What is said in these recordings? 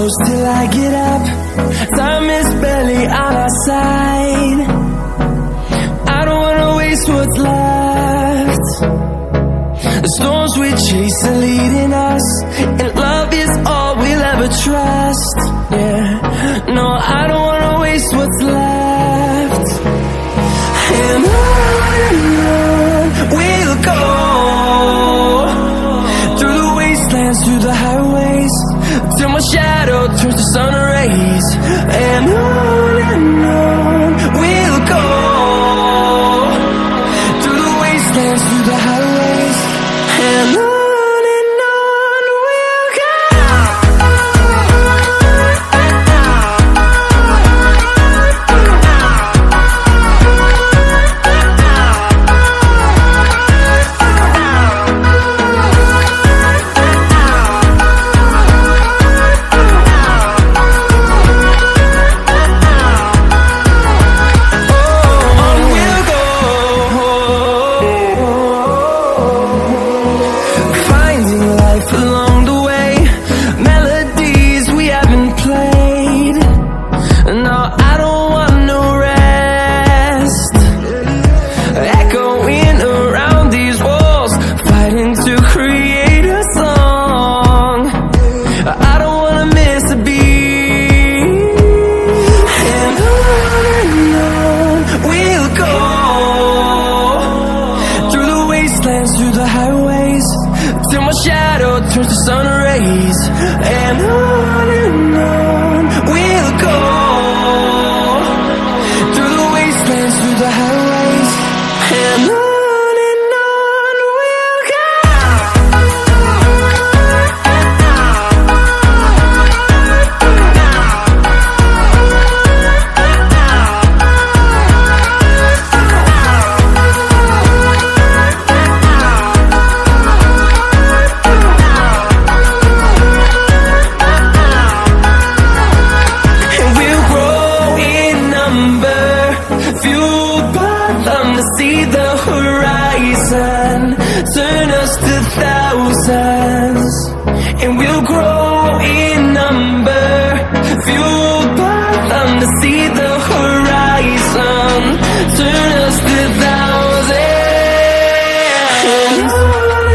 close till I get up. Time is barely on our side. I don't wanna waste what's left. The storms we chase are leading us, and love is all we'll ever trust. Yeah, no, I don't wanna waste what's left. And on we'll go, through the wastelands, through the highways, till my shadow turns to sun rays. And on we'll go, through the wastelands, through the highways, and on we'll go. Through the highways, till my shadow turns to sun rays. And on we'll go, through the wastelands, through the highways, and on we'll go. See the horizon, turn us to thousands, and we'll grow in number, fueled by them. To see the horizon, turn us to thousands, and on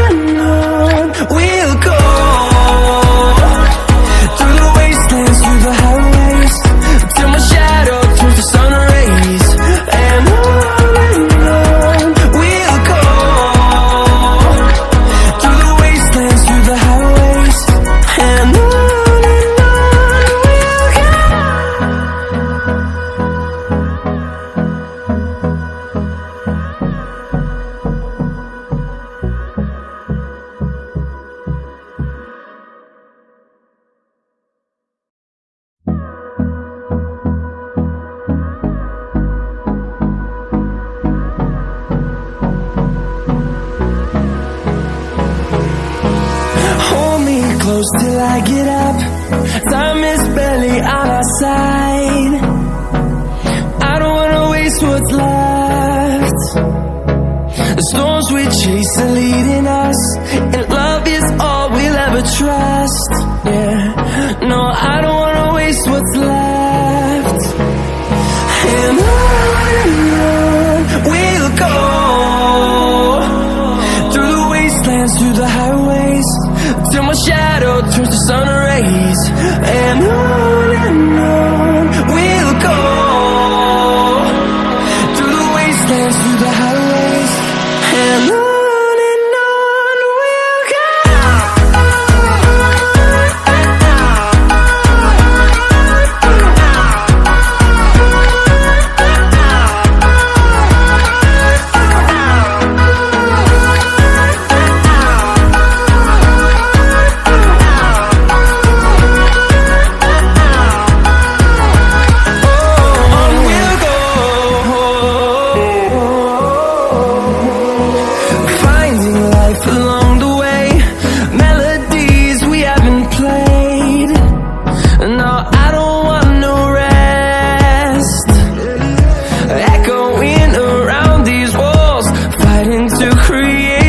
we'll go, through the wastelands, through the highways, till my shadow turns to sun rays. And on close till I get up. Time is barely on our side. I don't wanna waste what's left. The storms we chase are leading us, and love is all we'll ever trust. Yeah, no, I don't wanna waste what's left. And on we'll go, through the wastelands, through the highways, till my shadow turns to sun rays. And on we'll go, through the wastelands, through the highways, and on we'll go. Echoing around these walls, fighting to create